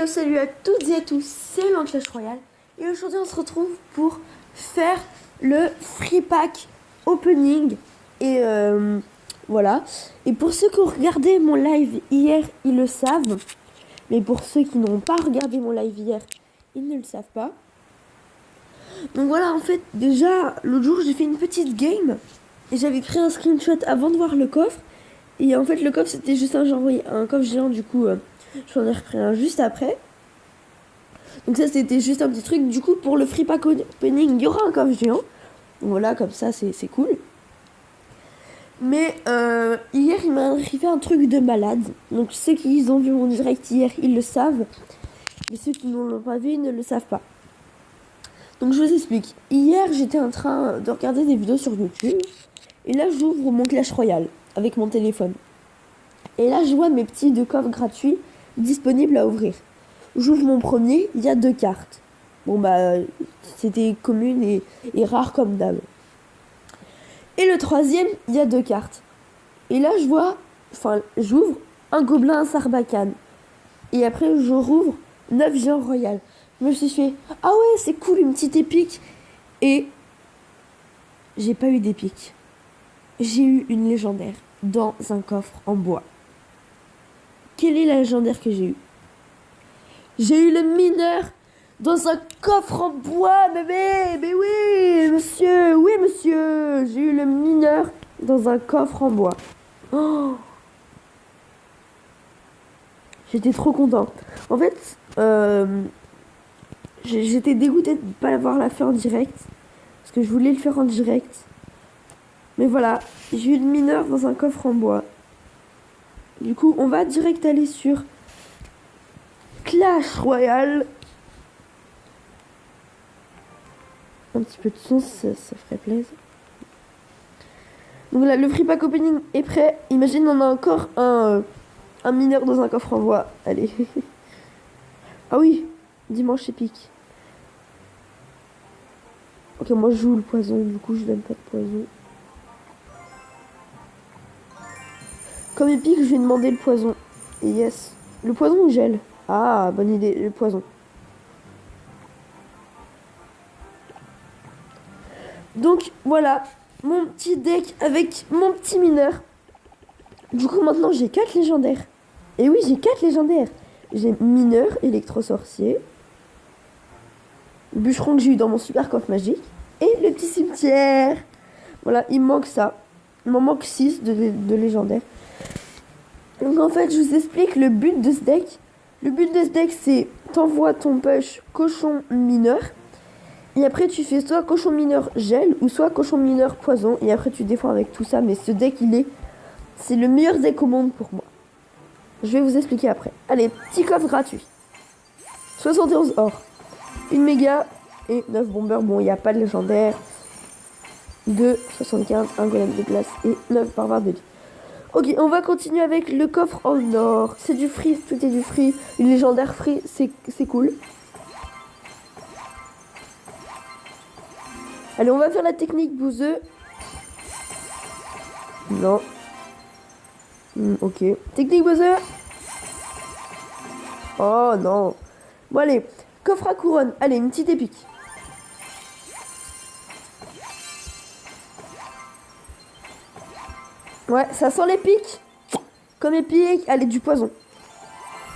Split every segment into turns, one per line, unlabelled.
Salut à toutes et à tous, c'est Clash Royale et aujourd'hui on se retrouve pour faire le free pack opening et voilà. Et pour ceux qui ont regardé mon live hier, ils le savent, mais pour ceux qui n'ont pas regardé mon live hier, ils ne le savent pas. Donc voilà, en fait, déjà l'autre jour j'ai fait une petite game et j'avais pris un screenshot avant de voir le coffre et en fait le coffre c'était juste un coffre géant, du coup j'en ai repris un juste après. Donc ça c'était juste un petit truc. Du coup pour le free pack opening il y aura un coffre géant. Donc voilà, comme ça c'est cool. Mais hier il m'est arrivé un truc de malade. Donc ceux qui ont vu mon direct hier ils le savent. Mais ceux qui ne l'ont pas vu ils ne le savent pas. Donc je vous explique. Hier j'étais en train de regarder des vidéos sur YouTube. Et là j'ouvre mon Clash Royale avec mon téléphone. Et là je vois mes petits 2 coffres gratuits disponibles à ouvrir. J'ouvre mon premier, il y a 2 cartes. Bon bah c'était commune et rare comme d'hab. Et le troisième, il y a 2 cartes. Et là j'ouvre un gobelin, un sarbacane. Et après je rouvre 9 géants royal. Je me suis fait, ah ouais c'est cool, une petite épique. Et j'ai pas eu d'épique. J'ai eu une légendaire dans un coffre en bois. Quelle est la légendaire que j'ai eue? J'ai eu le mineur dans un coffre en bois, bébé. Mais oui, monsieur. J'ai eu le mineur dans un coffre en bois. Oh, j'étais trop content. En fait, j'étais dégoûtée de ne pas l'avoir la fait en direct. Parce que je voulais le faire en direct. Mais voilà, j'ai eu le mineur dans un coffre en bois. Du coup, on va direct aller sur Clash Royale. Un petit peu de son, ça ferait plaisir. Donc là, le free pack opening est prêt. Imagine, on a encore un mineur dans un coffre en bois. Allez. Ah oui, dimanche épique. Ok, moi je joue le poison, du coup je donne pas de poison. Comme épique, je vais demander le poison. Et yes. Le poison ou gel? Ah, bonne idée, le poison. Donc voilà, mon petit deck avec mon petit mineur. Du coup maintenant j'ai 4 légendaires. Et oui, j'ai 4 légendaires. J'ai mineur, électro-sorcier, bûcheron que j'ai eu dans mon super coffre magique, et le petit cimetière. Voilà, il me manque ça. Il m'en manque 6 de légendaires. Donc en fait, je vous explique le but de ce deck. Le but de ce deck, c'est t'envoies ton push cochon mineur. Et après, tu fais soit cochon mineur gel ou soit cochon mineur poison. Et après, tu défends avec tout ça. Mais ce deck, c'est le meilleur deck au monde pour moi. Je vais vous expliquer après. Allez, petit coffre gratuit. 71 or. Une méga et 9 bombeurs. Bon, il n'y a pas de légendaire. 2, 75, un golem de glace et 9 barbares de lit. Ok, on va continuer avec le coffre en or. C'est du free, tout est du free. Une légendaire free, c'est cool. Allez, on va faire la technique bouseux. Non. Ok. Technique buzzer. Oh non. Bon allez, coffre à couronne. Allez, une petite épique. Ouais, ça sent l'épique. Comme épique, allez, du poison.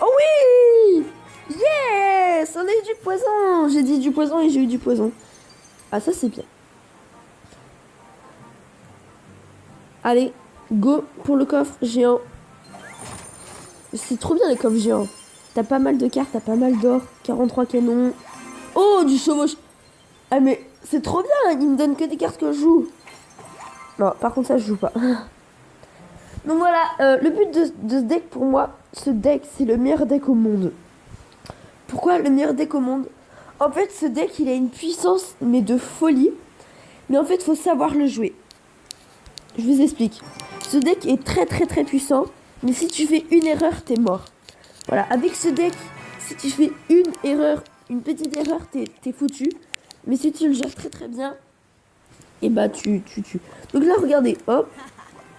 Oh oui. Yes, on a eu du poison. J'ai dit du poison et j'ai eu du poison. Ah, ça c'est bien. Allez, go pour le coffre géant. C'est trop bien les coffres géants. T'as pas mal de cartes, t'as pas mal d'or. 43 canons. Oh, du chevauche. Ah mais c'est trop bien, il me donne que des cartes que je joue. Non, par contre ça je joue pas. Donc voilà, le but de ce deck pour moi, ce deck c'est le meilleur deck au monde. Pourquoi le meilleur deck au monde? En fait ce deck il a une puissance mais de folie. Mais en fait faut savoir le jouer. Je vous explique. Ce deck est très puissant. Mais si tu fais une erreur, t'es mort. Voilà, avec ce deck, si tu fais une erreur, une petite erreur, t'es foutu. Mais si tu le gères très bien, et bah tu tues. Donc là, regardez, hop,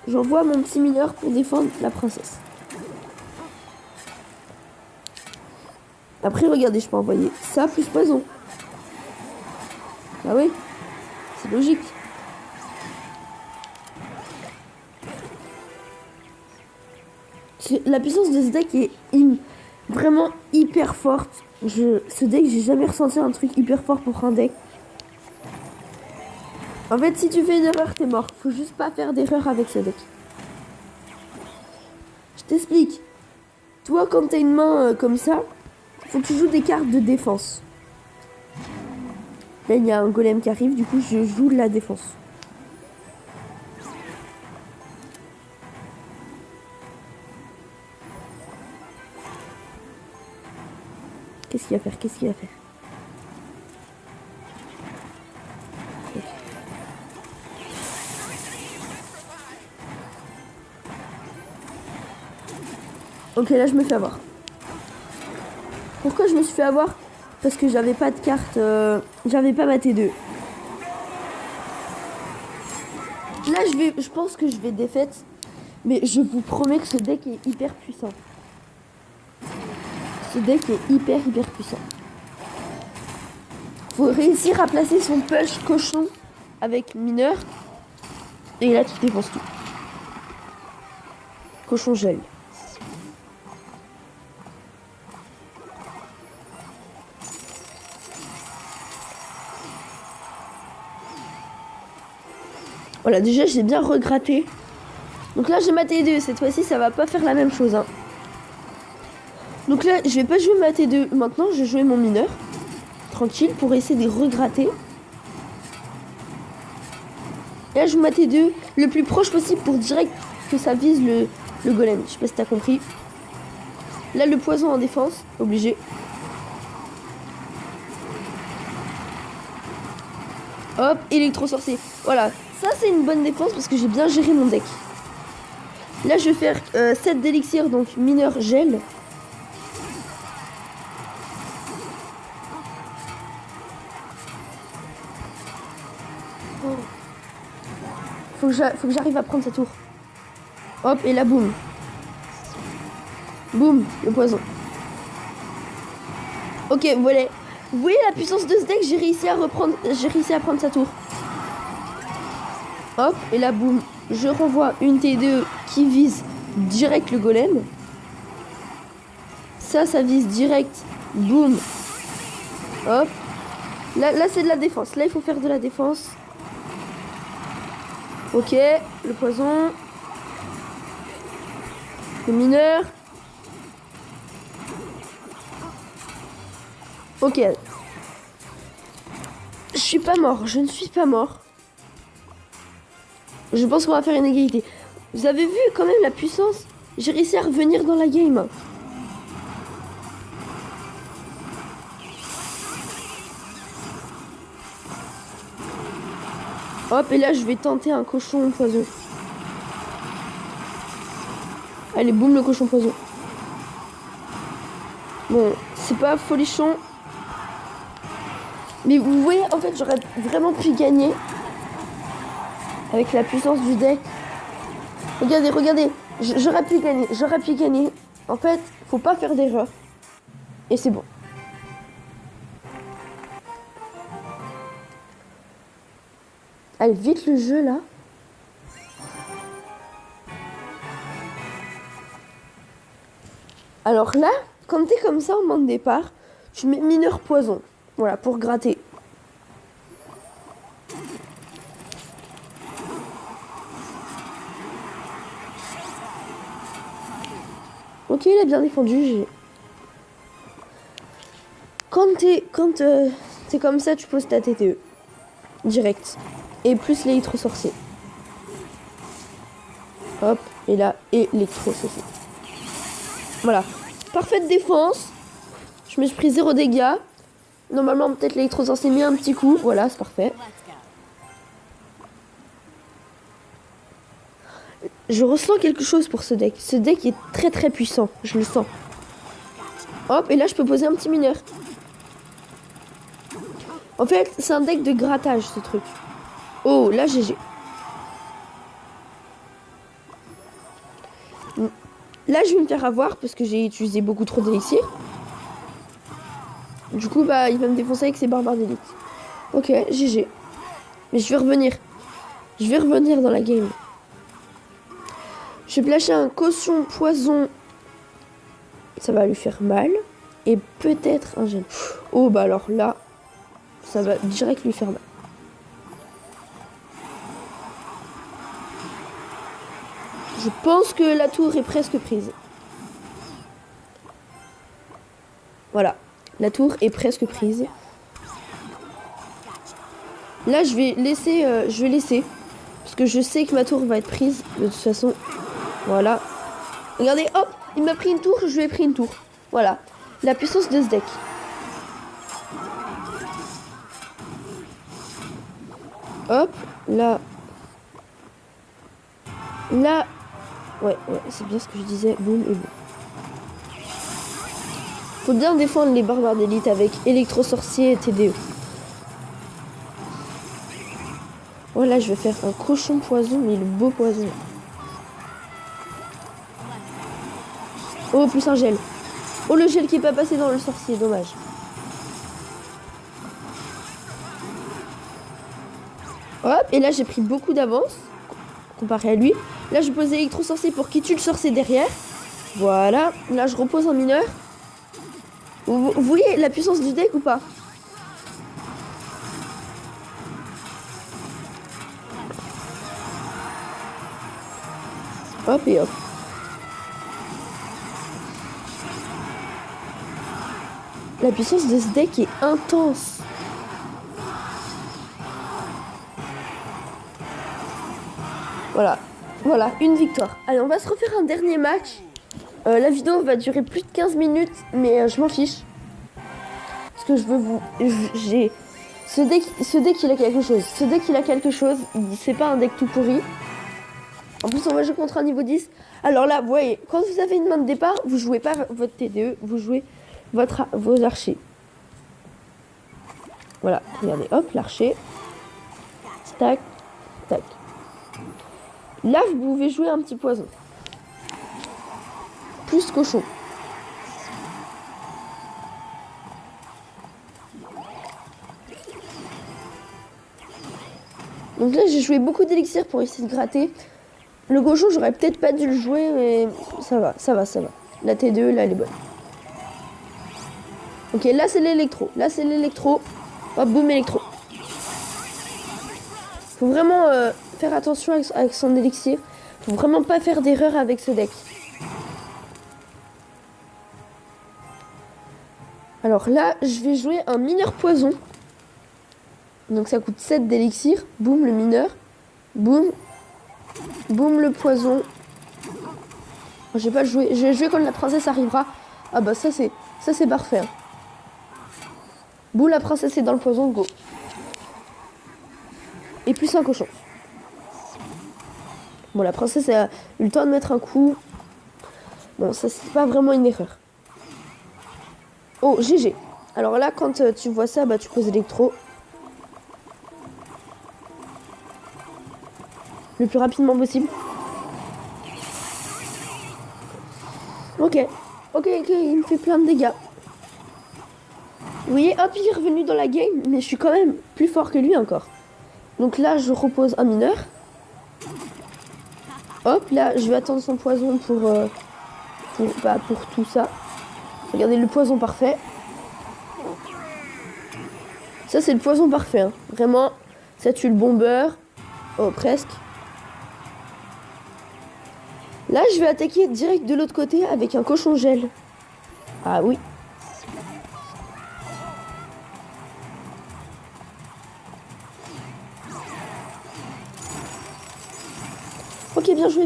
j'envoie mon petit mineur pour défendre la princesse. Après, regardez, je peux envoyer ça plus poison. Ah oui, c'est logique. La puissance de ce deck est vraiment hyper forte. Ce deck, j'ai jamais ressenti un truc hyper fort pour un deck. En fait, si tu fais une erreur, t'es mort. Faut juste pas faire d'erreur avec ce deck. Je t'explique. Toi, quand t'as une main comme ça, faut que tu joues des cartes de défense. Là, il y a un golem qui arrive, du coup, je joue de la défense. Qu'est-ce qu'il va faire? Qu'est-ce qu'il va faire? Ok, là, je me fais avoir. Pourquoi je me suis fait avoir? Parce que j'avais pas de carte, j'avais pas ma T2. Là, je pense que je vais défaite, mais je vous promets que ce deck est hyper puissant. Ce deck est hyper puissant. Faut réussir à placer son push cochon avec mineur, et là, tu défonces tout. Cochon gel. Voilà, déjà j'ai bien regratté. Donc là j'ai ma T2, cette fois-ci ça va pas faire la même chose. Hein. Donc là je vais pas jouer ma T2 maintenant, je vais jouer mon mineur. Tranquille pour essayer de regratter. Et là je joue ma T2 le plus proche possible pour direct que ça vise le golem. Je sais pas si t'as compris. Là le poison en défense, obligé. Hop, électro-sorcier. Voilà. Ça, c'est une bonne défense parce que j'ai bien géré mon deck. Là, je vais faire 7 d'élixir, donc mineur gel. Faut que j'arrive à prendre sa tour. Hop, et là, boum. Boum, le poison. Ok, voilà. Vous voyez la puissance de ce deck, j'ai réussi à prendre sa tour. Hop, et là, boum. Je renvoie une T2 qui vise direct le golem. Ça vise direct. Boum. Hop. Là c'est de la défense. Là, il faut faire de la défense. Ok, le poison. Le mineur. Ok. Je suis pas mort. Je ne suis pas mort. Je pense qu'on va faire une égalité. Vous avez vu quand même la puissance? J'ai réussi à revenir dans la game. Hop, et là je vais tenter un cochon poison. Allez, boum, le cochon poison. Bon, c'est pas folichon. Mais vous voyez, en fait, j'aurais vraiment pu gagner. Avec la puissance du deck. Regardez. J'aurais pu gagner. En fait, faut pas faire d'erreur. Et c'est bon. Allez, vite le jeu, là. Alors là, quand t'es comme ça au moment de départ, tu mets mineur poison. Voilà, pour gratter. Ok, il a bien défendu. Quand t'es comme ça, tu poses ta TTE. Direct. Et plus l'électro-sorcier. Hop, et là, électro-sorcier. Voilà. Parfaite défense. Je me suis pris 0 dégâts. Normalement, peut-être l'électro-sorcier met un petit coup. Voilà, c'est parfait. Je ressens quelque chose pour ce deck. Ce deck est très puissant. Je le sens. Hop, et là, je peux poser un petit mineur. En fait, c'est un deck de grattage, ce truc. Oh, là, GG. Là, je vais me faire avoir parce que j'ai utilisé beaucoup trop d'élixir. Du coup, bah, il va me défoncer avec ses barbares d'élite. Ok, GG. Mais je vais revenir. Je vais revenir dans la game. Je vais placer un cochon poison. Ça va lui faire mal. Et peut-être un gène. Oh, bah alors là, ça va direct lui faire mal. Je pense que la tour est presque prise. Voilà. La tour est presque prise. Là, je vais laisser. Parce que je sais que ma tour va être prise. De toute façon. Voilà. Regardez, hop, il m'a pris une tour, je lui ai pris une tour. Voilà. La puissance de ce deck. Hop, là. Là. Ouais, c'est bien ce que je disais. Boum et boum. Faut bien défendre les barbares d'élite avec électro-sorcier et TDE. Oh là, je vais faire un cochon poison, mais le beau poison. Oh, plus un gel. Oh, le gel qui est pas passé dans le sorcier, dommage. Hop, et là j'ai pris beaucoup d'avance comparé à lui. Là je pose électro-sorcier pour qu'il tue le sorcier derrière. Voilà, là je repose un mineur. Vous voyez la puissance du deck ou pas? Hop et hop. La puissance de ce deck est intense. Voilà, une victoire. Allez, on va se refaire un dernier match. La vidéo va durer plus de 15 minutes, mais je m'en fiche. Parce que je veux vous... J'ai... Ce deck, il a quelque chose. Ce deck, il a quelque chose. C'est pas un deck tout pourri. En plus, on va jouer contre un niveau 10. Alors là, vous voyez, quand vous avez une main de départ, vous jouez pas votre TDE, vous jouez vos archers. Voilà, regardez, hop, l'archer. Tac, tac. Là, vous pouvez jouer un petit poison. Plus cochon. Donc là, j'ai joué beaucoup d'élixir pour essayer de gratter. Le cochon, j'aurais peut-être pas dû le jouer, mais ça va. La T2, là, elle est bonne. Ok, là, c'est l'électro. Hop, boum, électro. Faut vraiment faire attention avec son élixir. Faut vraiment pas faire d'erreur avec ce deck. Alors là, je vais jouer un mineur poison. Donc ça coûte 7 d'élixir. Boum, le mineur. Boum. Boum, le poison. Je vais pas le jouer. Je vais jouer quand la princesse arrivera. Ah bah ça c'est parfait. Boum, la princesse est dans le poison, go. Et plus un cochon. Bon, la princesse a eu le temps de mettre un coup. Bon, ça c'est pas vraiment une erreur. Oh, GG. Alors là, quand tu vois ça, bah tu poses électro. Le plus rapidement possible. Ok, il me fait plein de dégâts. Vous voyez, hop, il est revenu dans la game, mais je suis quand même plus fort que lui encore. Donc là, je repose un mineur. Hop, là, je vais attendre son poison pour tout ça. Regardez le poison parfait. Ça, c'est le poison parfait. Hein. Vraiment, ça tue le bombeur. Oh, presque. Là, je vais attaquer direct de l'autre côté avec un cochon gel. Ah oui. Ok, bien joué.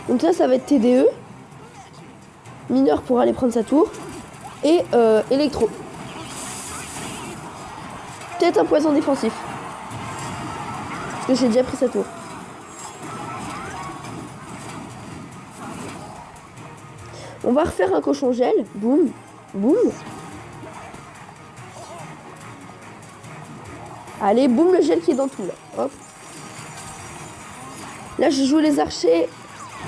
Donc là, ça va être TDE. Mineur pour aller prendre sa tour. Et électro. Peut-être un poison défensif. Parce que j'ai déjà pris sa tour. On va refaire un cochon gel. Boum. Boum. Allez, boum, le gel qui est dans tout là. Hop. Là, je joue les archers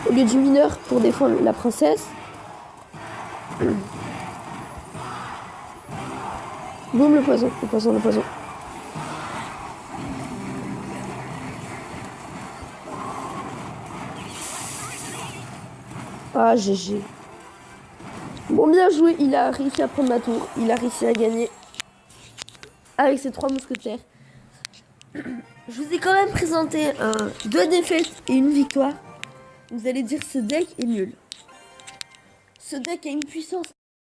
au lieu du mineur pour défendre la princesse. Boum, le poison, le poison, le poison. Ah, GG. Bon, bien joué, il a réussi à prendre ma tour. Il a réussi à gagner avec ses 3 mousquetaires. Je vous ai quand même présenté 2 défaites et une victoire. Vous allez dire ce deck est nul. Ce deck a une puissance